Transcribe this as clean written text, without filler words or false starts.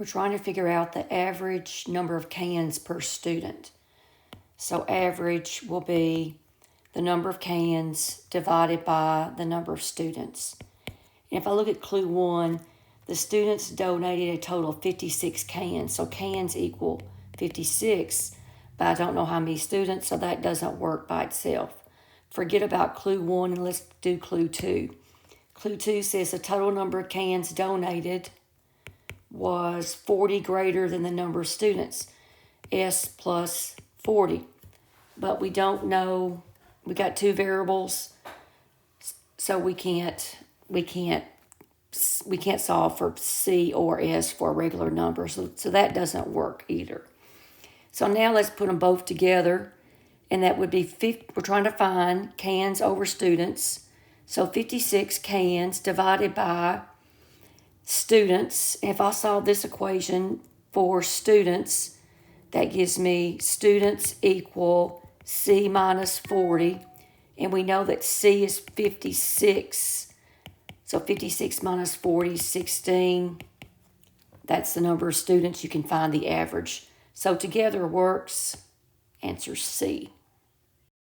We're trying to figure out the average number of cans per student. So average will be the number of cans divided by the number of students. And if I look at clue 1, the students donated a total of 56 cans. So cans equal 56, but I don't know how many students, so that doesn't work by itself. Forget about clue 1 and let's do clue 2. Clue 2 says the total number of cans donated was 40 greater than the number of students. S plus 40. But we don't know, we got two variables, so we can't solve for C or S for a regular number. So that doesn't work either. So now let's put them both together, and that would be we're trying to find cans over students. So 56 cans divided by students. If I solve this equation for students, that gives me students equal C minus 40. And we know that C is 56. So 56 minus 40 is 16. That's the number of students. You can find the average. So together works. Answer C.